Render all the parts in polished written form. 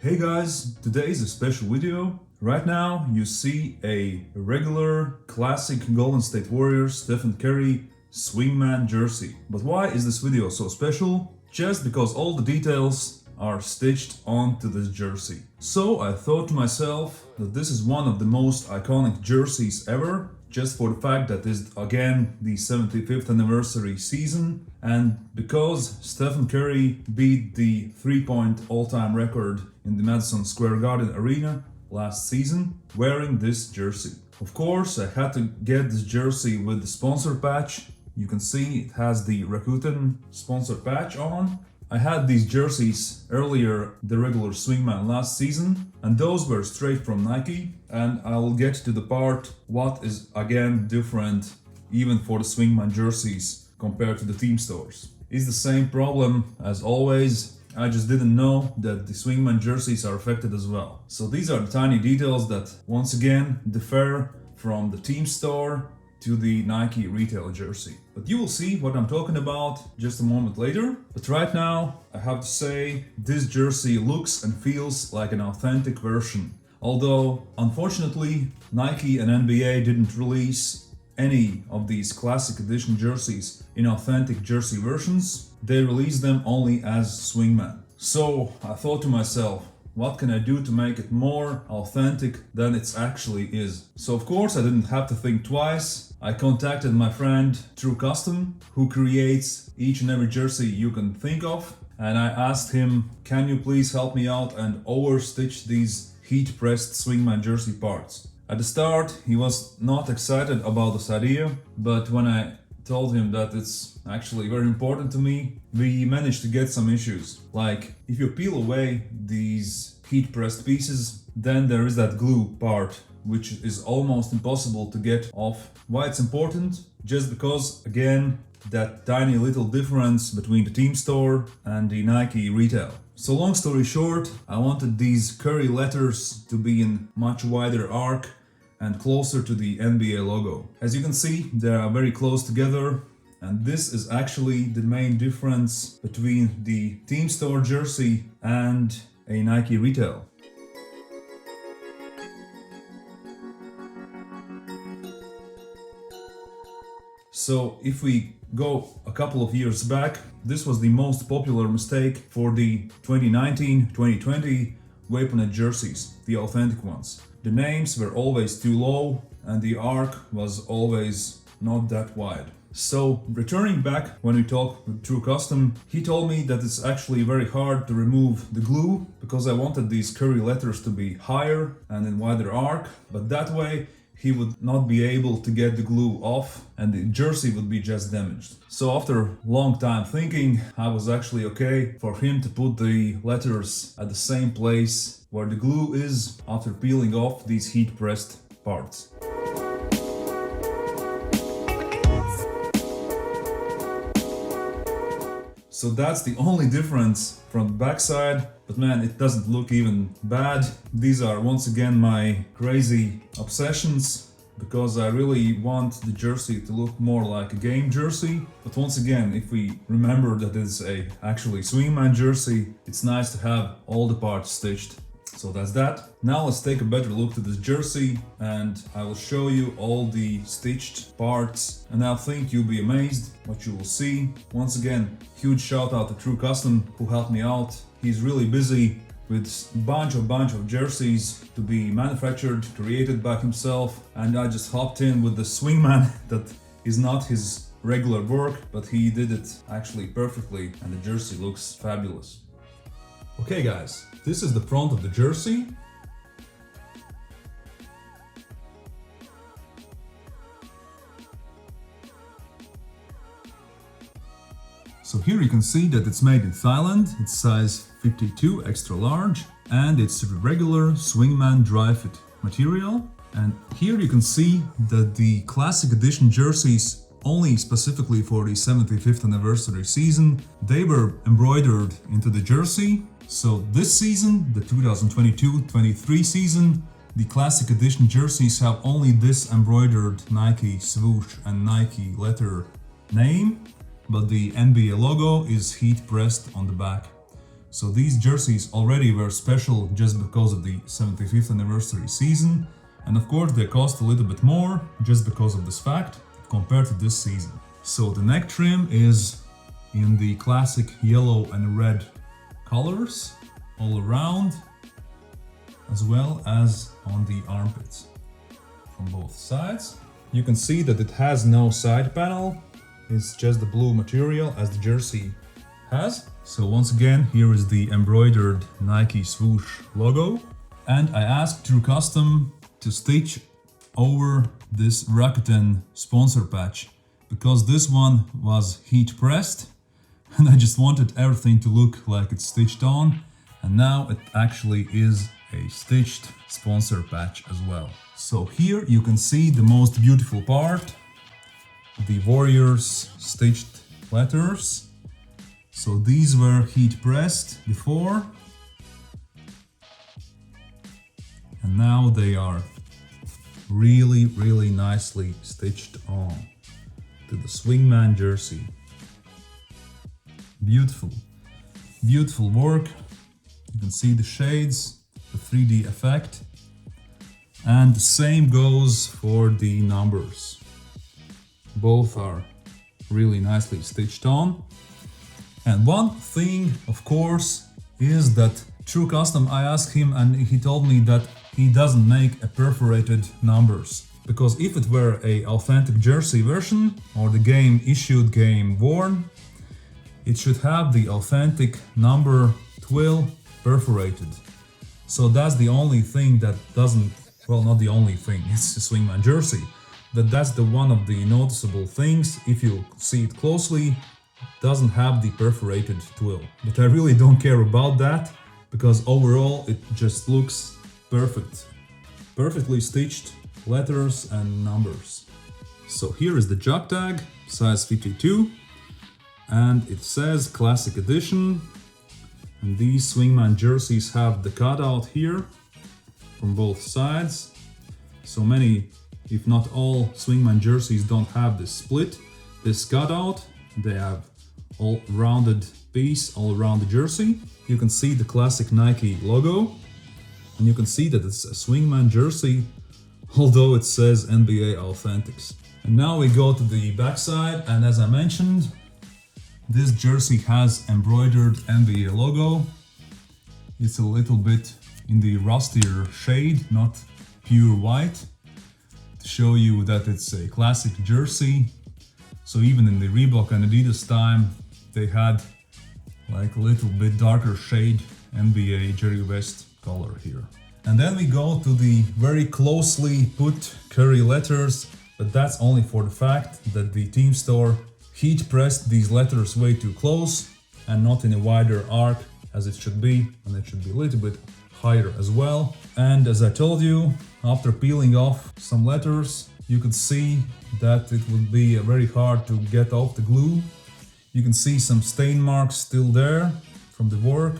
Hey guys, today is a special video. Right now you see a regular classic Golden State Warriors Stephen Curry swingman jersey. But why is this video so special? Just because all the details are stitched onto this jersey. So I thought to myself that this is one of the most iconic jerseys ever, just for the fact that it's again the 75th anniversary season, and because Stephen Curry beat the 3-point all-time record in the Madison Square Garden Arena last season wearing this jersey. Of course, I had to get this jersey with the sponsor patch. You can see it has the Rakuten sponsor patch on. I had these jerseys earlier, the regular swingman last season, and those were straight from Nike, and I will get to the part what is again different even for the swingman jerseys compared to the team stores. It's the same problem as always. I just didn't know that the swingman jerseys are affected as well. So these are the tiny details that once again differ from the team store to the Nike retail jersey. But you will see what I'm talking about just a moment later. But right now, I have to say, this jersey looks and feels like an authentic version. Although, unfortunately, Nike and NBA didn't release any of these classic edition jerseys in authentic jersey versions. They released them only as swingman. So I thought to myself, what can I do to make it more authentic than it actually is? So of course I didn't have to think twice. I contacted my friend True Custom, who creates each and every jersey you can think of, and I asked him, can you please help me out and overstitch these heat-pressed swingman jersey parts? At the start he was not excited about this idea, but when I told him that it's actually very important to me, we managed to get some issues. Like, if you peel away these heat-pressed pieces, then there is that glue part, which is almost impossible to get off. Why it's important? Just because, again, that tiny little difference between the team store and the Nike retail. So long story short, I wanted these Curry letters to be in much wider arc and closer to the NBA logo. As you can see, they are very close together, and this is actually the main difference between the team store jersey and a Nike retail. So if we go a couple of years back, this was the most popular mistake for the 2019-2020 Vapornet jerseys, the authentic ones. The names were always too low and the arc was always not that wide. So returning back, when we talked with True Custom, he told me that it's actually very hard to remove the glue because I wanted these Curry letters to be higher and in wider arc, but that way he would not be able to get the glue off and the jersey would be just damaged. So after long time thinking, I was actually okay for him to put the letters at the same place where the glue is after peeling off these heat pressed parts. So that's the only difference from the backside, but man, it doesn't look even bad. These are once again my crazy obsessions, because I really want the jersey to look more like a game jersey. But once again, if we remember that it's a actually swingman jersey, it's nice to have all the parts stitched. So that's that. Now let's take a better look to this jersey and I will show you all the stitched parts, and I think you'll be amazed what you will see. Once again, huge shout out to True Custom who helped me out. He's really busy with a bunch of jerseys to be manufactured, created by himself, and I just hopped in with the swingman that is not his regular work, but he did it actually perfectly and the jersey looks fabulous. Okay guys, this is the front of the jersey. So here you can see that it's made in Thailand, it's size 52 extra large, and it's regular swingman dry fit material. And here you can see that the classic edition jerseys, only specifically for the 75th anniversary season, they were embroidered into the jersey. So this season, the 2022-23 season, the classic edition jerseys have only this embroidered Nike swoosh and Nike letter name, but the NBA logo is heat pressed on the back. So these jerseys already were special just because of the 75th anniversary season, and of course they cost a little bit more just because of this fact compared to this season. So the neck trim is in the classic yellow and red colors all around, as well as on the armpits from both sides. You can see that it has no side panel, it's just the blue material as the jersey has. So once again, here is the embroidered Nike swoosh logo, and I asked True Custom to stitch over this Rakuten sponsor patch because this one was heat pressed and I just wanted everything to look like it's stitched on, and now it actually is a stitched sponsor patch as well. So here you can see the most beautiful part, the Warriors stitched letters. So these were heat pressed before, and now they are really nicely stitched on to the swingman jersey. Beautiful work. You can see the shades, the 3D effect, and the same goes for the numbers. Both are really nicely stitched on. And one thing, of course, is that True Custom, I asked him and he told me that he doesn't make a perforated numbers. Because if it were a authentic jersey version or the game issued, game worn, it should have the authentic number twill perforated. So that's the only thing that doesn't, well, not the only thing, it's a swingman jersey. But that's the one of the noticeable things, if you see it closely, doesn't have the perforated twill. But I really don't care about that, because overall it just looks perfect. Perfectly stitched letters and numbers. So here is the jog tag, size 52, and it says Classic Edition. And these swingman jerseys have the cutout here from both sides. So many, if not all, swingman jerseys don't have this split, this cutout. They have all rounded piece all around the jersey. You can see the classic Nike logo, and you can see that it's a swingman jersey, although it says NBA Authentics. And now we go to the backside, and as I mentioned, this jersey has embroidered NBA logo. It's a little bit in the rustier shade, not pure white, to show you that it's a classic jersey. So even in the Reebok and Adidas time, they had like a little bit darker shade NBA Jerry West color here. And then we go to the very closely put Curry letters, but that's only for the fact that the team store heat pressed these letters way too close and not in a wider arc as it should be, and it should be a little bit higher as well. And as I told you, after peeling off some letters, you could see that it would be very hard to get off the glue. You can see some stain marks still there from the work.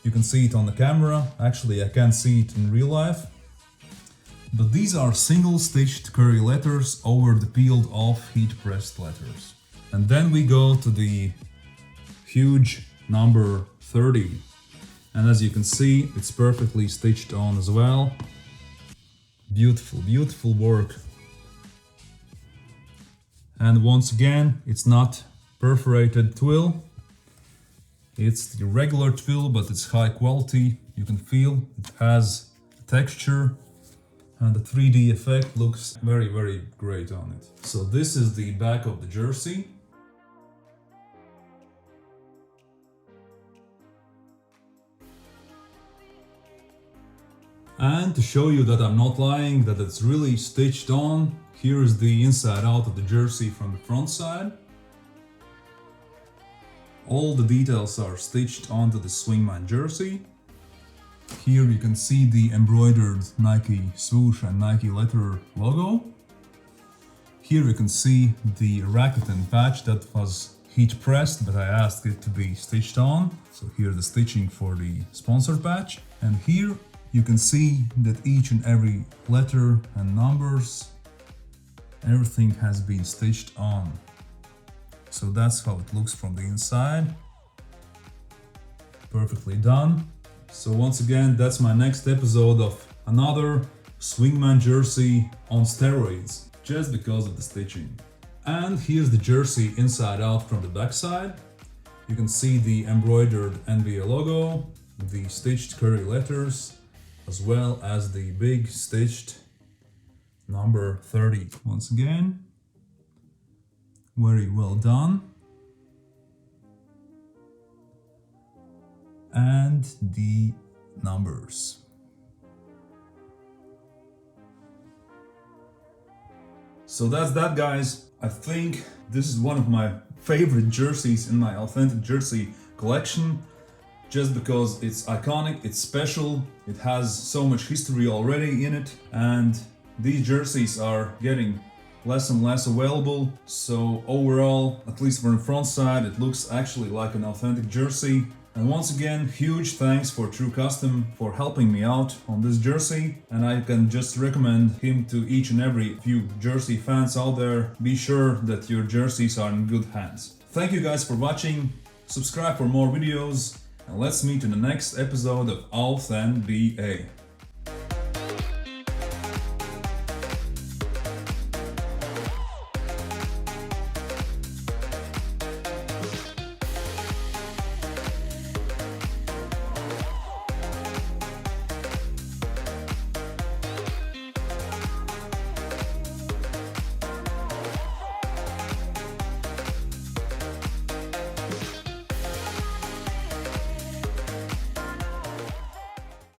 You can see it on the camera. Actually, I can't see it in real life. But these are single stitched Curry letters over the peeled off heat pressed letters. And then we go to the huge number 30. And as you can see, it's perfectly stitched on as well. Beautiful work. And once again, it's not perforated twill. It's the regular twill, but it's high quality. You can feel it has texture, and the 3D effect looks very great on it. So this is the back of the jersey. And to show you that I'm not lying, that it's really stitched on, here is the inside out of the jersey from the front side. All the details are stitched onto the swingman jersey. Here you can see the embroidered Nike swoosh and Nike letter logo. Here you can see the Rakuten patch that was heat pressed, but I asked it to be stitched on. So here the stitching for the sponsor patch. And here you can see that each and every letter and numbers, everything has been stitched on. So that's how it looks from the inside. perfectly done. So once again, that's my next episode of another swingman jersey on steroids, just because of the stitching. And here's the jersey inside out from the backside. You can see the embroidered NBA logo, the stitched Curry letters, as well as the big stitched number 30. Once again, very well done. And the numbers. So that's that, guys. I think this is one of my favorite jerseys in my authentic jersey collection, just because it's iconic, it's special, it has so much history already in it, and these jerseys are getting less and less available. So overall, at least from the front side, it looks actually like an authentic jersey. And once again, huge thanks for True Custom for helping me out on this jersey, and I can just recommend him to each and every few jersey fans out there. Be sure that your jerseys are in good hands. Thank you guys for watching, subscribe for more videos, and let's meet in the next episode of authenba.